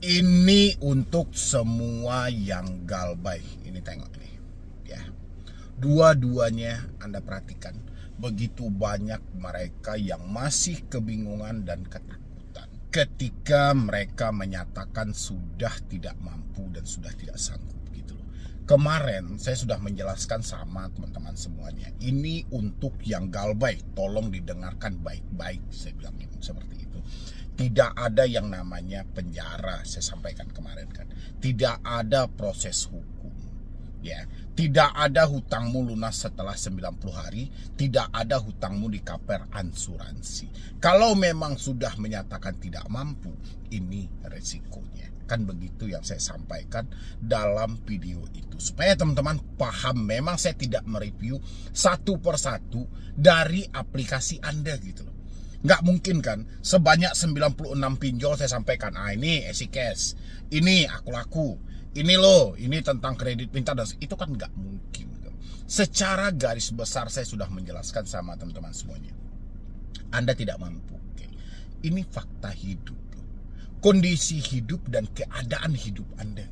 Ini untuk semua yang galbay. Ini tengok ini, ya. Dua-duanya Anda perhatikan, begitu banyak mereka yang masih kebingungan dan ketakutan ketika mereka menyatakan sudah tidak mampu dan sudah tidak sanggup gitu loh. Kemarin saya sudah menjelaskan sama teman-teman semuanya. Ini untuk yang galbay, tolong didengarkan baik-baik, saya bilang seperti itu. Tidak ada yang namanya penjara, saya sampaikan kemarin kan. Tidak ada proses hukum. Ya, tidak ada hutangmu lunas setelah 90 hari, tidak ada hutangmu di cover asuransi. Kalau memang sudah menyatakan tidak mampu, ini resikonya. Kan begitu yang saya sampaikan dalam video itu. Supaya teman-teman paham, memang saya tidak mereview satu persatu dari aplikasi Anda gitu loh. Nggak mungkin kan sebanyak 96 pinjol saya sampaikan, ini Easy Cash, ini Aku Laku, ini loh, ini tentang kredit pintar, dan itu kan nggak mungkin. Secara garis besar saya sudah menjelaskan sama teman-teman semuanya. Anda tidak mampu. Oke. Ini fakta hidup, kondisi hidup dan keadaan hidup Anda.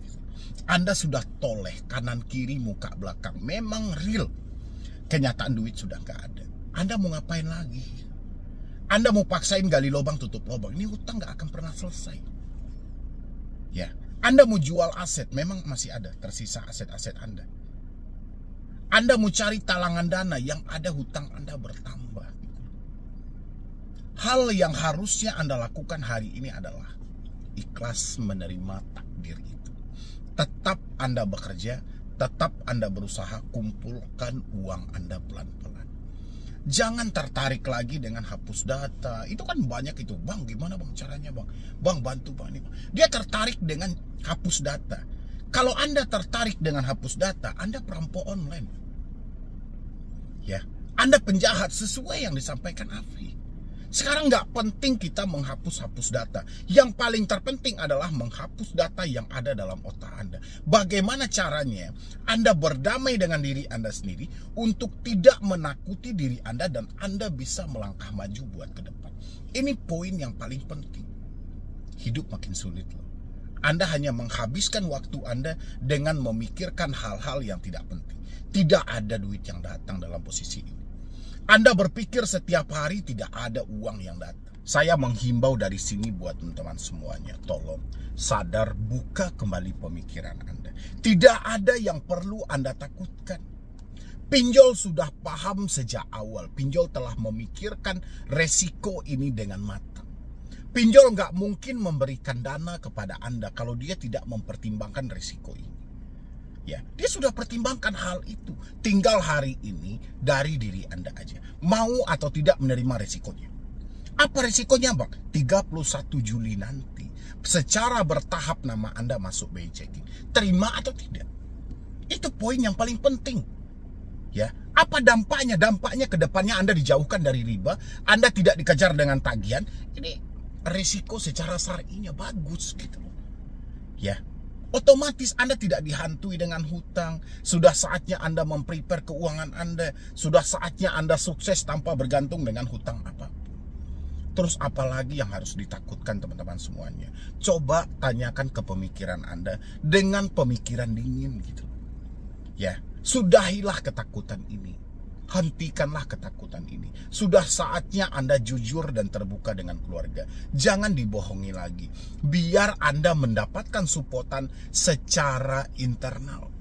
Anda sudah toleh kanan kiri muka belakang, memang real. Kenyataan duit sudah nggak ada. Anda mau ngapain lagi? Anda mau paksain gali lubang tutup lubang, ini hutang nggak akan pernah selesai. Ya, Anda mau jual aset, memang masih ada tersisa aset-aset Anda. Anda mau cari talangan dana, yang ada hutang Anda bertambah. Hal yang harusnya Anda lakukan hari ini adalah ikhlas menerima takdir itu. Tetap Anda bekerja, tetap Anda berusaha kumpulkan uang Anda pelan-pelan. Jangan tertarik lagi dengan hapus data. Itu kan banyak itu. Bang, gimana bang caranya bang? Bang, bantu bang ini bang. Dia tertarik dengan hapus data. Kalau Anda tertarik dengan hapus data, Anda perampok online. Ya, Anda penjahat sesuai yang disampaikan Afri. Sekarang nggak penting kita menghapus data. Yang paling terpenting adalah menghapus data yang ada dalam otak Anda. Bagaimana caranya Anda berdamai dengan diri Anda sendiri untuk tidak menakuti diri Anda dan Anda bisa melangkah maju buat ke depan. Ini poin yang paling penting. Hidup makin sulit loh. Anda hanya menghabiskan waktu Anda dengan memikirkan hal-hal yang tidak penting. Tidak ada duit yang datang dalam posisi ini. Anda berpikir setiap hari tidak ada uang yang datang. Saya menghimbau dari sini buat teman-teman semuanya, tolong sadar, buka kembali pemikiran Anda. Tidak ada yang perlu Anda takutkan. Pinjol sudah paham sejak awal. Pinjol telah memikirkan resiko ini dengan matang. Pinjol nggak mungkin memberikan dana kepada Anda kalau dia tidak mempertimbangkan resiko ini. Ya, dia sudah pertimbangkan hal itu. Tinggal hari ini dari diri Anda aja. Mau atau tidak menerima resikonya. Apa resikonya bang? 31 Juli nanti secara bertahap nama Anda masuk BI Checking. Terima atau tidak? Itu poin yang paling penting. Ya, apa dampaknya? Dampaknya ke depannya Anda dijauhkan dari riba, Anda tidak dikejar dengan tagihan. Ini resiko secara syar'inya bagus gitu. Ya. Otomatis Anda tidak dihantui dengan hutang. Sudah saatnya Anda memprepare keuangan Anda. Sudah saatnya Anda sukses tanpa bergantung dengan hutang apapun. Terus apalagi yang harus ditakutkan teman-teman semuanya? Coba tanyakan ke pemikiran Anda dengan pemikiran dingin gitu. Ya, sudahilah ketakutan ini. Hentikanlah ketakutan ini. Sudah saatnya Anda jujur dan terbuka dengan keluarga. Jangan dibohongi lagi. Biar Anda mendapatkan supportan secara internal.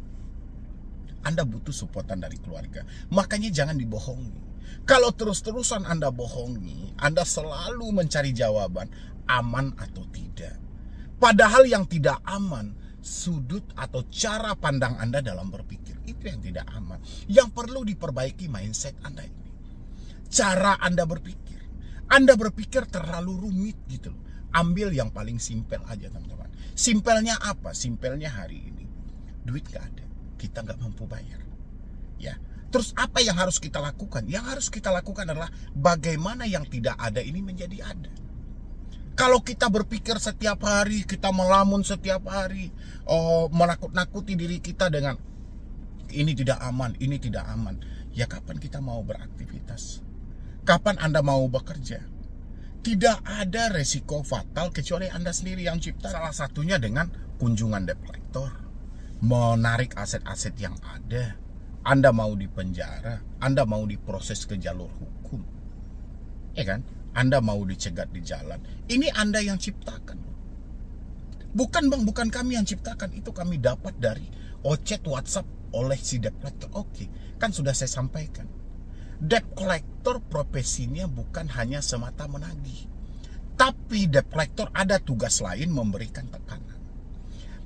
Anda butuh supportan dari keluarga. Makanya jangan dibohongi. Kalau terus-terusan Anda bohongi, Anda selalu mencari jawaban aman atau tidak. Padahal yang tidak aman, sudut atau cara pandang Anda dalam berpikir. Itu yang tidak aman. Yang perlu diperbaiki mindset Anda ini. Cara Anda berpikir. Anda berpikir terlalu rumit gitu loh. Ambil yang paling simpel aja teman-teman. Simpelnya apa? Simpelnya hari ini duit gak ada. Kita gak mampu bayar. Ya. Terus apa yang harus kita lakukan? Yang harus kita lakukan adalah bagaimana yang tidak ada ini menjadi ada. Kalau kita berpikir setiap hari, kita melamun setiap hari, menakut-nakuti diri kita dengan ini tidak aman, ini tidak aman. Ya kapan kita mau beraktivitas? Kapan Anda mau bekerja? Tidak ada resiko fatal kecuali Anda sendiri yang cipta. Salah satunya dengan kunjungan debt collector, menarik aset-aset yang ada. Anda mau dipenjara, Anda mau diproses ke jalur hukum, ya kan? Anda mau dicegat di jalan. Ini Anda yang ciptakan. Bukan bang, bukan kami yang ciptakan. Itu kami dapat dari chat WhatsApp oleh si debt collector. Oke, kan sudah saya sampaikan. Debt collector profesinya bukan hanya semata menagih, tapi debt collector ada tugas lain, memberikan tekanan,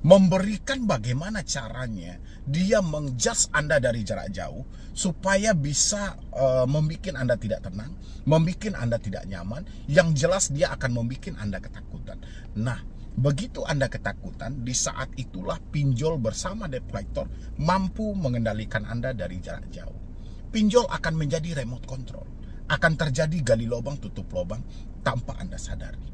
memberikan bagaimana caranya dia menjudge Anda dari jarak jauh supaya bisa membuat Anda tidak tenang, membuat Anda tidak nyaman. Yang jelas dia akan membuat Anda ketakutan. Nah, begitu Anda ketakutan, di saat itulah pinjol bersama debt collector mampu mengendalikan Anda dari jarak jauh. Pinjol akan menjadi remote control. Akan terjadi gali lubang, tutup lubang tanpa Anda sadari.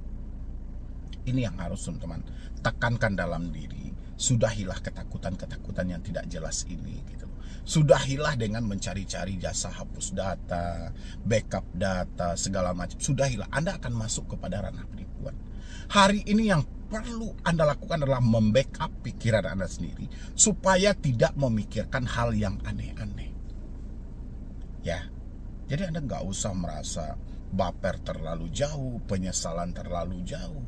Ini yang harus teman-teman tekankan dalam diri. Sudahilah ketakutan-ketakutan yang tidak jelas ini gitu. Sudahilah dengan mencari-cari jasa hapus data, backup data, segala macam. Sudahilah, Anda akan masuk kepada ranah penipuan. Hari ini yang perlu Anda lakukan adalah membackup pikiran Anda sendiri supaya tidak memikirkan hal yang aneh-aneh. Ya, jadi Anda nggak usah merasa baper terlalu jauh, penyesalan terlalu jauh.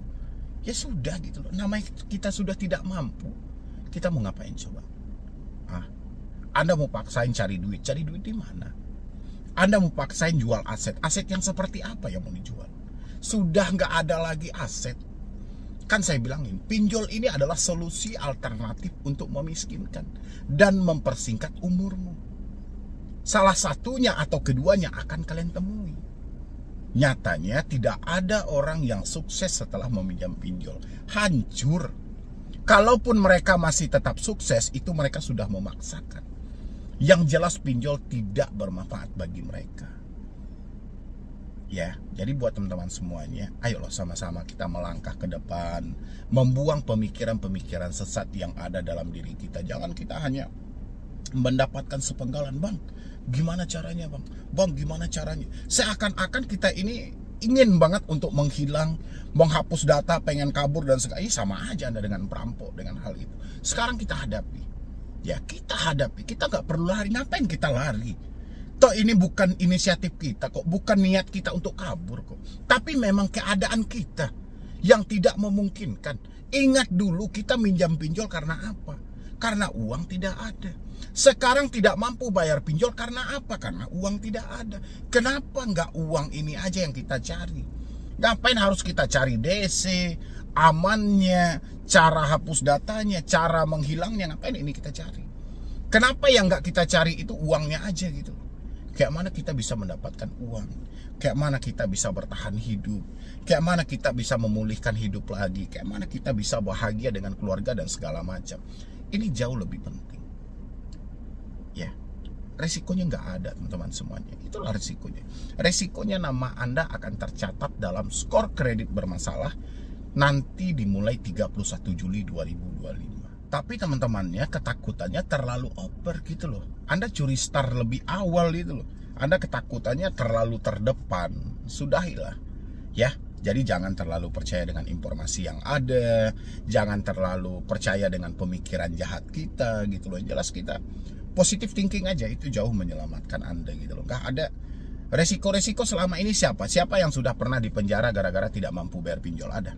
Ya sudah gitu loh. Namanya kita sudah tidak mampu. Kita mau ngapain coba? Anda mau paksain cari duit di mana? Anda mau paksain jual aset yang seperti apa yang mau dijual? Sudah nggak ada lagi aset. Kan saya bilangin, pinjol ini adalah solusi alternatif untuk memiskinkan dan mempersingkat umurmu. Salah satunya atau keduanya akan kalian temui. Nyatanya tidak ada orang yang sukses setelah meminjam pinjol. Hancur. Kalaupun mereka masih tetap sukses, itu mereka sudah memaksakan. Yang jelas pinjol tidak bermanfaat bagi mereka. Ya, jadi buat teman-teman semuanya, ayolah sama-sama kita melangkah ke depan, membuang pemikiran-pemikiran sesat yang ada dalam diri kita. Jangan kita hanya mendapatkan sepenggalan, bang, gimana caranya bang? Bang, gimana caranya? Seakan-akan kita ini ingin banget untuk menghilang, menghapus data, pengen kabur dan segala. Sama aja Anda dengan perampok dengan hal itu. Sekarang kita hadapi. Ya, kita hadapi. Kita nggak perlu lari. Ngapain kita lari? Toh ini bukan inisiatif kita kok, bukan niat kita untuk kabur kok. Tapi memang keadaan kita yang tidak memungkinkan. Ingat dulu kita minjam pinjol karena apa? Karena uang tidak ada. Sekarang tidak mampu bayar pinjol karena apa? Karena uang tidak ada. Kenapa nggak uang ini aja yang kita cari? Ngapain harus kita cari DC, amannya, cara hapus datanya, cara menghilangnya? Ngapain ini kita cari? Kenapa yang nggak kita cari itu uangnya aja gitu? Kayak mana kita bisa mendapatkan uang? Kayak mana kita bisa bertahan hidup? Kayak mana kita bisa memulihkan hidup lagi? Kayak mana kita bisa bahagia dengan keluarga dan segala macam? Ini jauh lebih penting. Ya, resikonya nggak ada teman-teman semuanya. Itulah resikonya. Resikonya nama Anda akan tercatat dalam skor kredit bermasalah nanti dimulai 31 Juli 2025. Tapi teman-temannya ketakutannya terlalu over gitu loh. Anda curi start lebih awal gitu loh. Anda ketakutannya terlalu terdepan. Sudahilah. Ya, jadi jangan terlalu percaya dengan informasi yang ada. Jangan terlalu percaya dengan pemikiran jahat kita gitu loh. Yang jelas kita positive thinking aja, itu jauh menyelamatkan Anda gitu loh. Gak ada resiko-resiko selama ini siapa? Siapa yang sudah pernah dipenjara gara-gara tidak mampu bayar pinjol? Ada.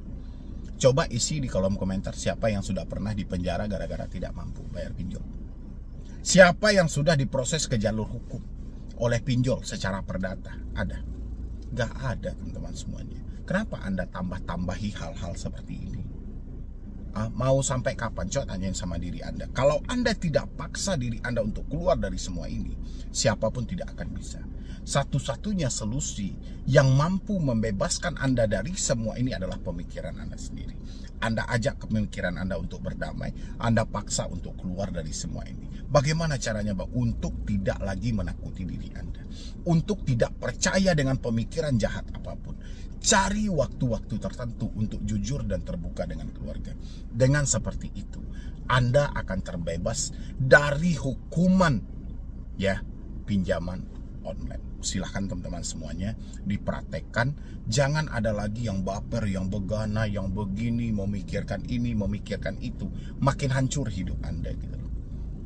Coba isi di kolom komentar siapa yang sudah pernah dipenjara gara-gara tidak mampu bayar pinjol. Siapa yang sudah diproses ke jalur hukum oleh pinjol secara perdata? Ada. Gak ada teman-teman semuanya. Kenapa Anda tambah-tambahi hal-hal seperti ini? Mau sampai kapan? Coba tanyain sama diri Anda. Kalau Anda tidak paksa diri Anda untuk keluar dari semua ini, siapapun tidak akan bisa. Satu-satunya solusi yang mampu membebaskan Anda dari semua ini adalah pemikiran Anda sendiri. Anda ajak pemikiran Anda untuk berdamai, Anda paksa untuk keluar dari semua ini. Bagaimana caranya, Bang? Untuk tidak lagi menakuti diri Anda, untuk tidak percaya dengan pemikiran jahat apapun. Cari waktu-waktu tertentu untuk jujur dan terbuka dengan keluarga. Dengan seperti itu, Anda akan terbebas dari hukuman ya pinjaman online. silahkan teman-teman semuanya dipraktekkan. Jangan ada lagi yang baper, yang begana, yang begini, memikirkan ini, memikirkan itu. Makin hancur hidup Anda gitu loh.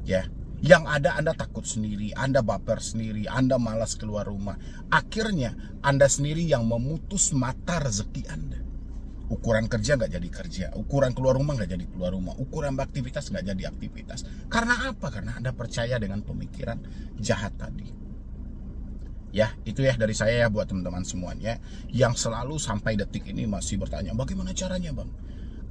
Ya, yang ada Anda takut sendiri, Anda baper sendiri, Anda malas keluar rumah. Akhirnya Anda sendiri yang memutus mata rezeki Anda. Ukuran kerja nggak jadi kerja, ukuran keluar rumah nggak jadi keluar rumah, ukuran beraktivitas nggak jadi aktivitas. Karena apa? Karena Anda percaya dengan pemikiran jahat tadi. Ya, itu ya dari saya ya buat teman-teman semuanya yang selalu sampai detik ini masih bertanya, bagaimana caranya bang?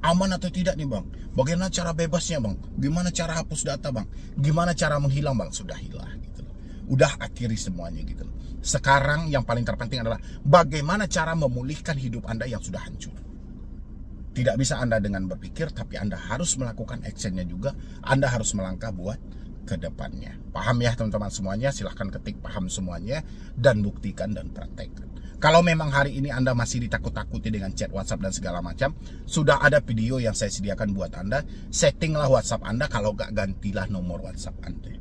Aman atau tidak nih bang? Bagaimana cara bebasnya bang? Gimana cara hapus data bang? Gimana cara menghilang bang? Sudah hilang gitu loh. Udah akhiri semuanya gitu loh. Sekarang yang paling terpenting adalah bagaimana cara memulihkan hidup Anda yang sudah hancur. Tidak bisa Anda dengan berpikir, tapi Anda harus melakukan actionnya juga. Anda harus melangkah buat ke depannya. Paham ya teman-teman semuanya? Silahkan ketik paham semuanya dan buktikan dan praktekkan. Kalau memang hari ini Anda masih ditakut-takuti dengan chat WhatsApp dan segala macam, sudah ada video yang saya sediakan buat Anda. Settinglah WhatsApp Anda, kalau nggak gantilah nomor WhatsApp Anda.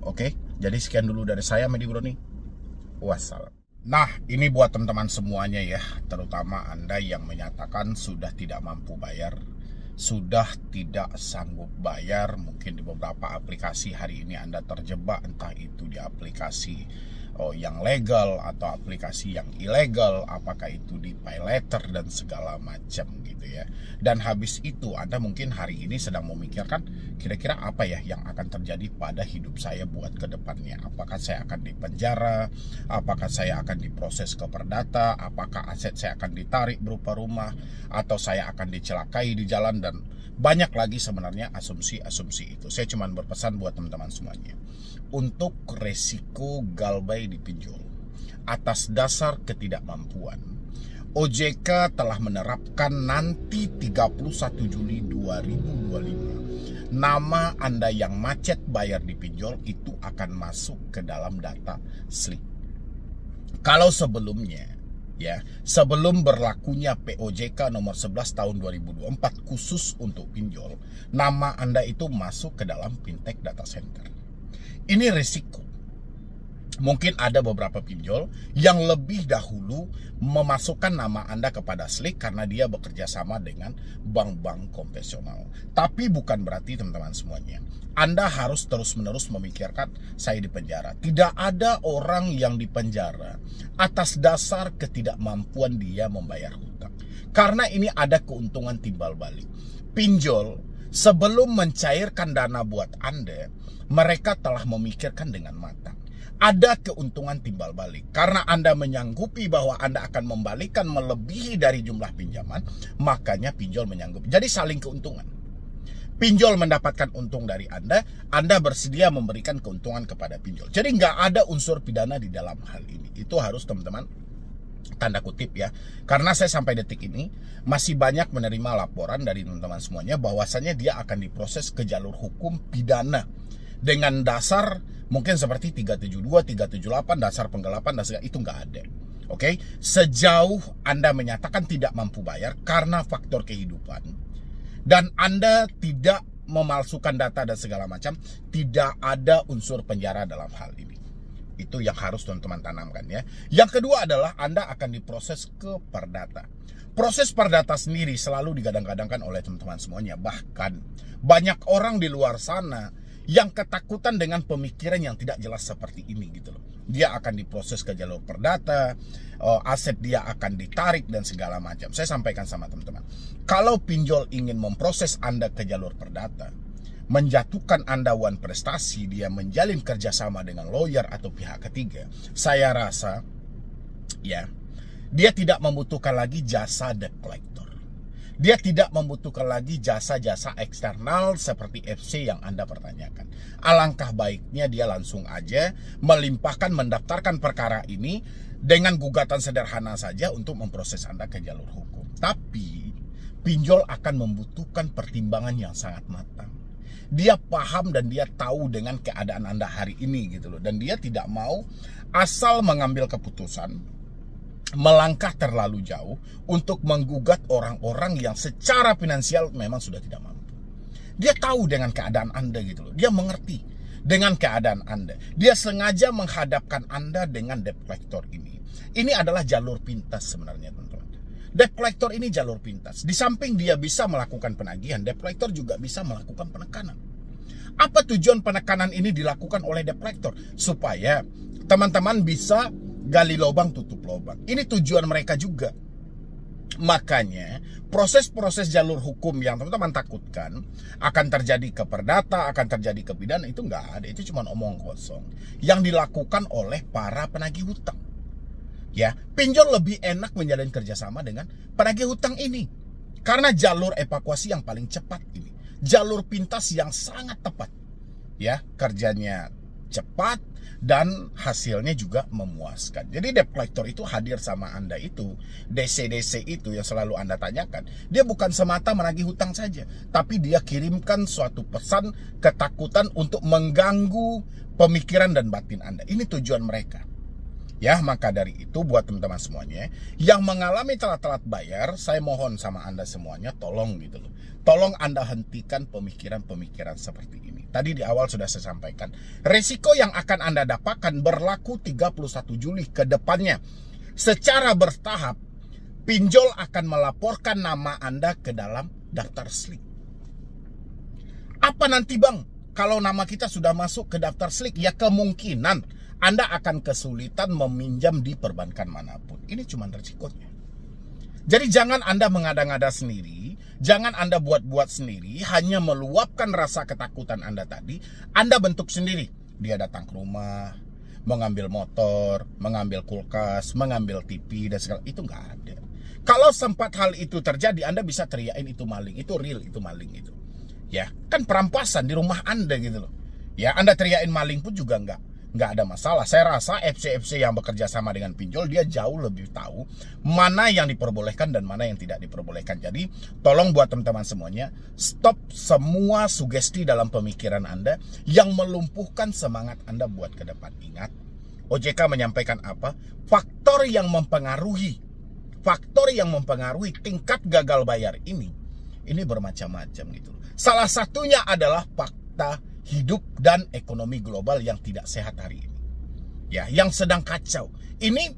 Oke, jadi sekian dulu dari saya, Medi Broni. Wassalam. Nah, ini buat teman-teman semuanya ya, terutama Anda yang menyatakan sudah tidak mampu bayar, sudah tidak sanggup bayar. Mungkin di beberapa aplikasi hari ini Anda terjebak, entah itu di aplikasi yang legal atau aplikasi yang ilegal, apakah itu di pay letter dan segala macam gitu ya. Dan habis itu Anda mungkin hari ini sedang memikirkan kira-kira apa ya yang akan terjadi pada hidup saya buat ke depannya. Apakah saya akan dipenjara, apakah saya akan diproses ke perdata, apakah aset saya akan ditarik berupa rumah, atau saya akan dicelakai di jalan, dan banyak lagi sebenarnya asumsi-asumsi itu. Saya cuma berpesan buat teman-teman semuanya, untuk resiko galbay dipinjol atas dasar ketidakmampuan, OJK telah menerapkan nanti 31 Juli 2025 nama Anda yang macet bayar di pinjol itu akan masuk ke dalam data slip. Kalau sebelumnya ya, sebelum berlakunya POJK nomor 11 tahun 2024 khusus untuk pinjol, nama Anda itu masuk ke dalam fintech data center. Ini risiko. Mungkin ada beberapa pinjol yang lebih dahulu memasukkan nama Anda kepada Slick karena dia bekerja sama dengan bank-bank konvensional. Tapi bukan berarti teman-teman semuanya Anda harus terus-menerus memikirkan saya dipenjara. Tidak ada orang yang dipenjara atas dasar ketidakmampuan dia membayar hutang. Karena ini ada keuntungan timbal balik. Pinjol sebelum mencairkan dana buat Anda, mereka telah memikirkan dengan matang. Ada keuntungan timbal balik. Karena Anda menyanggupi bahwa Anda akan membalikkan melebihi dari jumlah pinjaman, makanya pinjol menyanggupi. Jadi saling keuntungan. Pinjol mendapatkan untung dari Anda bersedia memberikan keuntungan kepada pinjol. Jadi nggak ada unsur pidana di dalam hal ini. Itu harus teman-teman tanda kutip ya. Karena saya sampai detik ini masih banyak menerima laporan dari teman-teman semuanya bahwasannya dia akan diproses ke jalur hukum pidana dengan dasar mungkin seperti 372, 378, dasar penggelapan, dasar itu nggak ada. Oke, sejauh Anda menyatakan tidak mampu bayar karena faktor kehidupan dan Anda tidak memalsukan data dan segala macam, tidak ada unsur penjara dalam hal ini. Itu yang harus teman-teman tanamkan ya. Yang kedua adalah Anda akan diproses ke perdata. Proses perdata sendiri selalu digadang-gadangkan oleh teman-teman semuanya. Bahkan banyak orang di luar sana yang ketakutan dengan pemikiran yang tidak jelas seperti ini gitu loh. Dia akan diproses ke jalur perdata, aset dia akan ditarik dan segala macam. Saya sampaikan sama teman-teman, kalau pinjol ingin memproses Anda ke jalur perdata, menjatuhkan Anda wan prestasi, dia menjalin kerjasama dengan lawyer atau pihak ketiga, saya rasa ya, dia tidak membutuhkan lagi jasa debt collector. Dia tidak membutuhkan lagi jasa-jasa eksternal seperti FC yang Anda pertanyakan. Alangkah baiknya dia langsung aja melimpahkan, mendaftarkan perkara ini dengan gugatan sederhana saja untuk memproses Anda ke jalur hukum. Tapi pinjol akan membutuhkan pertimbangan yang sangat matang. Dia paham dan dia tahu dengan keadaan Anda hari ini gitu loh. Dan dia tidak mau asal mengambil keputusan melangkah terlalu jauh untuk menggugat orang-orang yang secara finansial memang sudah tidak mampu. Dia tahu dengan keadaan Anda gitu loh. Dia mengerti. dengan keadaan Anda. Dia sengaja menghadapkan Anda dengan debt collector ini. Ini adalah jalur pintas sebenarnya, teman-teman. Debt collector ini jalur pintas. Di samping dia bisa melakukan penagihan, debt collector juga bisa melakukan penekanan. Apa tujuan penekanan ini dilakukan oleh debt collector? Supaya teman-teman bisa gali lubang tutup lubang. Ini tujuan mereka juga. Makanya proses-proses jalur hukum yang teman-teman takutkan akan terjadi ke perdata, akan terjadi ke pidana, itu nggak ada. Itu cuma omong kosong yang dilakukan oleh para penagih hutang. Ya, pinjol lebih enak menjalin kerjasama dengan penagih hutang ini karena jalur evakuasi yang paling cepat ini, jalur pintas yang sangat tepat. Ya, kerjanya cepat dan hasilnya juga memuaskan. Jadi debt collector itu hadir sama Anda itu, DC-DC itu yang selalu Anda tanyakan, dia bukan semata menagih hutang saja, tapi dia kirimkan suatu pesan ketakutan untuk mengganggu pemikiran dan batin Anda. Ini tujuan mereka. Ya, maka dari itu buat teman-teman semuanya yang mengalami telat-telat bayar, saya mohon sama Anda semuanya, tolong gitu loh. Tolong Anda hentikan pemikiran-pemikiran seperti ini. Tadi di awal sudah saya sampaikan, resiko yang akan Anda dapatkan berlaku 31 Juli ke depannya. Secara bertahap, pinjol akan melaporkan nama Anda ke dalam daftar SLIK. Apa nanti Bang, kalau nama kita sudah masuk ke daftar SLIK? Ya kemungkinan Anda akan kesulitan meminjam di perbankan manapun. Ini cuma resikonya. Jadi jangan Anda mengada-ngada sendiri, jangan Anda buat-buat sendiri, hanya meluapkan rasa ketakutan Anda tadi, Anda bentuk sendiri. Dia datang ke rumah, mengambil motor, mengambil kulkas, mengambil TV, dan segala, itu nggak ada. Kalau sempat hal itu terjadi, Anda bisa teriakin itu maling, itu real, itu maling itu. Ya, kan perampasan di rumah Anda gitu loh. Ya, Anda teriakin maling pun juga nggak ada masalah. Saya rasa FC-FC yang bekerja sama dengan pinjol, dia jauh lebih tahu mana yang diperbolehkan dan mana yang tidak diperbolehkan. Jadi tolong buat teman-teman semuanya, stop semua sugesti dalam pemikiran Anda yang melumpuhkan semangat Anda buat ke depan. Ingat, OJK menyampaikan apa? Faktor yang mempengaruhi tingkat gagal bayar ini bermacam-macam gitu. Salah satunya adalah fakta hidup dan ekonomi global yang tidak sehat hari ini. Ya, yang sedang kacau. Ini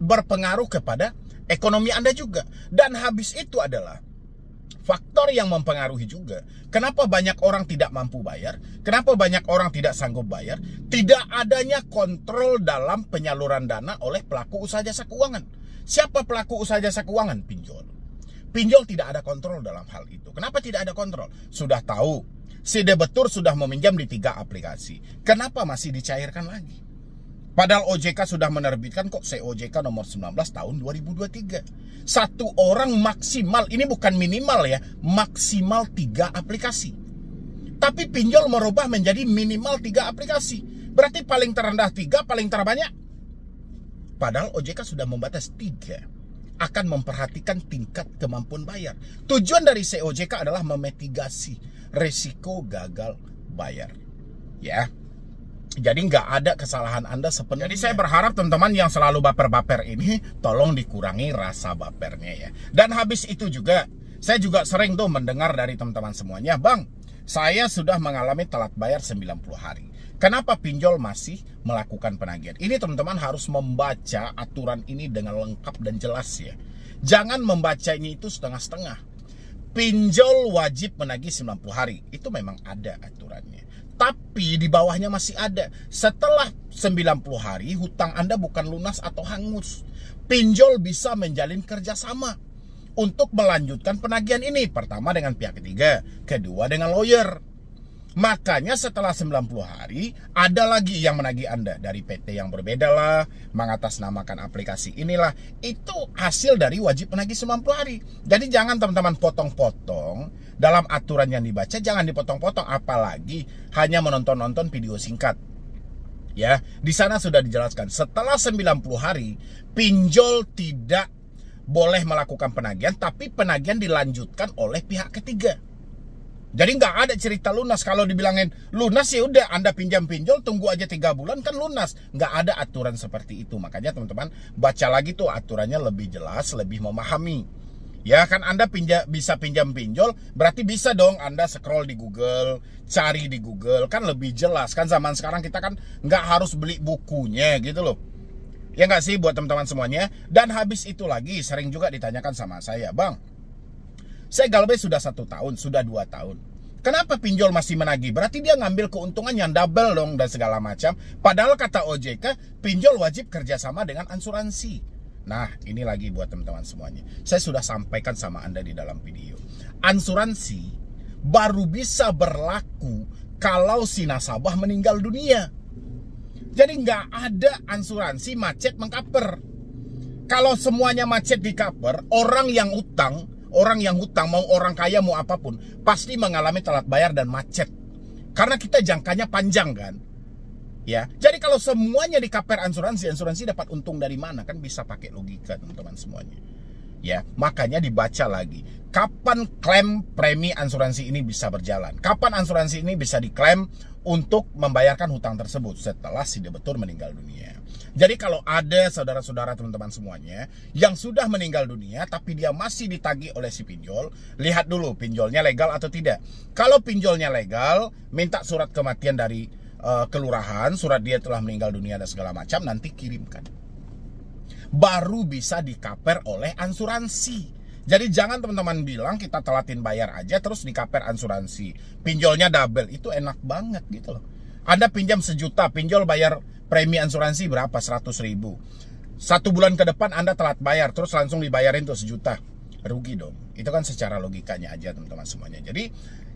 berpengaruh kepada ekonomi Anda juga. Dan habis itu adalah faktor yang mempengaruhi juga. Kenapa banyak orang tidak mampu bayar? Kenapa banyak orang tidak sanggup bayar? Tidak adanya kontrol dalam penyaluran dana oleh pelaku usaha jasa keuangan. Siapa pelaku usaha jasa keuangan? Pinjol. Pinjol tidak ada kontrol dalam hal itu. Kenapa tidak ada kontrol? Sudah tahu si debitur sudah meminjam di 3 aplikasi. Kenapa masih dicairkan lagi? Padahal OJK sudah menerbitkan kok COJK nomor 19 tahun 2023. Satu orang maksimal, ini bukan minimal ya, maksimal 3 aplikasi. Tapi pinjol merubah menjadi minimal 3 aplikasi. Berarti paling terendah 3, paling terbanyak. Padahal OJK sudah membatas 3. Akan memperhatikan tingkat kemampuan bayar. Tujuan dari COJK adalah memitigasi resiko gagal bayar. Ya. Jadi nggak ada kesalahan Anda sepenuhnya. Jadi saya berharap teman-teman yang selalu baper-baper ini tolong dikurangi rasa bapernya ya. Dan habis itu juga saya juga sering tuh mendengar dari teman-teman semuanya, Bang, saya sudah mengalami telat bayar 90 hari. Kenapa pinjol masih melakukan penagihan? Ini teman-teman harus membaca aturan ini dengan lengkap dan jelas ya. Jangan membacanya itu setengah-setengah. Pinjol wajib menagih 90 hari. Itu memang ada aturannya. Tapi di bawahnya masih ada. Setelah 90 hari, hutang Anda bukan lunas atau hangus. Pinjol bisa menjalin kerjasama untuk melanjutkan penagihan ini. Pertama dengan pihak ketiga, kedua dengan lawyer. Makanya setelah 90 hari ada lagi yang menagih Anda dari PT yang berbeda lah, mengatasnamakan aplikasi inilah. Itu hasil dari wajib menagih 90 hari. Jadi jangan teman-teman potong-potong dalam aturan yang dibaca, jangan dipotong-potong, apalagi hanya menonton-nonton video singkat. Ya, di sana sudah dijelaskan setelah 90 hari pinjol tidak boleh melakukan penagihan, tapi penagihan dilanjutkan oleh pihak ketiga. Jadi nggak ada cerita lunas. Kalau dibilangin lunas ya udah Anda pinjam pinjol tunggu aja 3 bulan kan lunas. Nggak ada aturan seperti itu. Makanya teman-teman baca lagi tuh aturannya lebih jelas, lebih memahami. Ya kan Anda bisa pinjam pinjol, berarti bisa dong Anda scroll di Google, cari di Google, kan lebih jelas. Kan zaman sekarang kita kan nggak harus beli bukunya gitu loh. Ya nggak sih buat teman-teman semuanya. Dan habis itu lagi sering juga ditanyakan sama saya, Bang, saya galbay sudah 1 tahun, sudah 2 tahun. Kenapa pinjol masih menagih? Berarti dia ngambil keuntungan yang double dong dan segala macam. Padahal kata OJK, pinjol wajib kerjasama dengan asuransi. Nah, ini lagi buat teman-teman semuanya. Saya sudah sampaikan sama Anda di dalam video. Asuransi baru bisa berlaku kalau si nasabah meninggal dunia. Jadi nggak ada asuransi macet mengcover. Kalau semuanya macet di cover, orang yang hutang mau orang kaya mau apapun, pasti mengalami telat bayar dan macet. Karena kita jangkanya panjang kan. Ya, jadi kalau semuanya di cover asuransi dapat untung dari mana? Kan bisa pakai logika teman-teman semuanya. Ya, makanya dibaca lagi. Kapan klaim premi asuransi ini bisa berjalan? Kapan asuransi ini bisa diklaim untuk membayarkan hutang tersebut setelah si debitur meninggal dunia? Jadi kalau ada saudara-saudara teman-teman semuanya yang sudah meninggal dunia tapi dia masih ditagih oleh si pinjol, lihat dulu pinjolnya legal atau tidak. Kalau pinjolnya legal, minta surat kematian dari kelurahan, surat dia telah meninggal dunia dan segala macam, nanti kirimkan. Baru bisa di-cover oleh asuransi. Jadi jangan teman-teman bilang kita telatin bayar aja terus di-cover asuransi. Pinjolnya double, itu enak banget gitu loh. Anda pinjam 1 juta, pinjol bayar premi asuransi berapa? 100.000. 1 bulan ke depan Anda telat bayar, terus langsung dibayarin tuh 1 juta. Rugi dong. Itu kan secara logikanya aja teman-teman semuanya. Jadi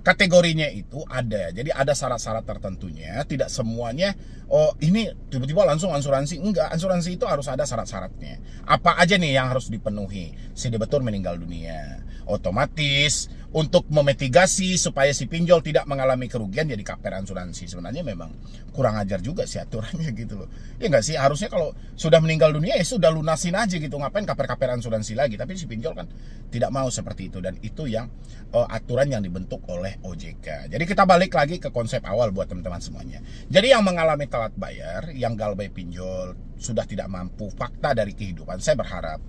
kategorinya itu ada. Jadi ada syarat-syarat tertentunya. Tidak semuanya, oh ini tiba-tiba langsung asuransi. Enggak, asuransi itu harus ada syarat-syaratnya. Apa aja nih yang harus dipenuhi? Si debitur meninggal dunia. Otomatis untuk memitigasi supaya si pinjol tidak mengalami kerugian jadi cover asuransi. Sebenarnya memang kurang ajar juga sih aturannya gitu loh. Ya enggak sih, harusnya kalau sudah meninggal dunia ya sudah lunasin aja gitu. Ngapain cover asuransi lagi? Tapi si pinjol kan tidak mau seperti itu. Dan itu yang aturan yang dibentuk oleh OJK. Jadi kita balik lagi ke konsep awal buat teman-teman semuanya. Jadi yang mengalami telat bayar, yang galbay pinjol, sudah tidak mampu, fakta dari kehidupan, saya berharap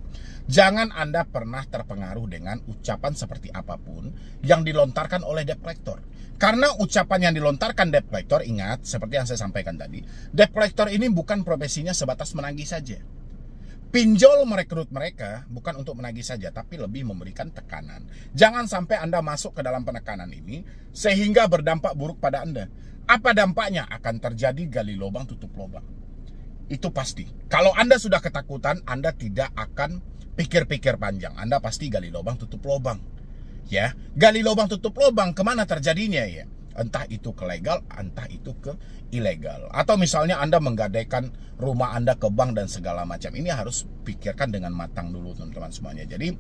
jangan Anda pernah terpengaruh dengan ucapan seperti apapun yang dilontarkan oleh debt collector. Karena ucapan yang dilontarkan debt collector, ingat seperti yang saya sampaikan tadi, debt collector ini bukan profesinya sebatas menagih saja. Pinjol merekrut mereka bukan untuk menagih saja, tapi lebih memberikan tekanan. Jangan sampai Anda masuk ke dalam penekanan ini sehingga berdampak buruk pada Anda. Apa dampaknya? Akan terjadi gali lubang tutup lubang. Itu pasti. Kalau Anda sudah ketakutan, Anda tidak akan pikir-pikir panjang. Anda pasti gali lubang tutup lubang. Ya, gali lubang tutup lubang kemana terjadinya ya? Entah itu ke legal, entah itu ke ilegal. Atau misalnya Anda menggadaikan rumah Anda ke bank dan segala macam. Ini harus pikirkan dengan matang dulu teman-teman semuanya. Jadi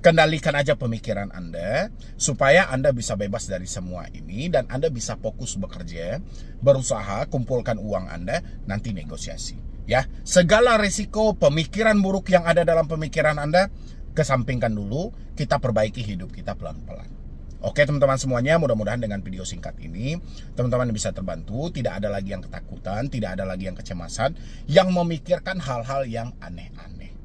kendalikan aja pemikiran Anda supaya Anda bisa bebas dari semua ini dan Anda bisa fokus bekerja, berusaha, kumpulkan uang Anda, nanti negosiasi. Ya, segala risiko pemikiran buruk yang ada dalam pemikiran Anda kesampingkan dulu, kita perbaiki hidup kita pelan-pelan. Oke teman-teman semuanya, mudah-mudahan dengan video singkat ini teman-teman bisa terbantu. Tidak ada lagi yang ketakutan, tidak ada lagi yang kecemasan, yang memikirkan hal-hal yang aneh-aneh.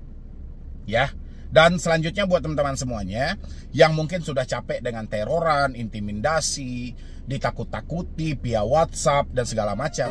Ya, dan selanjutnya buat teman-teman semuanya yang mungkin sudah capek dengan teroran, intimidasi, ditakut-takuti via WhatsApp dan segala macam.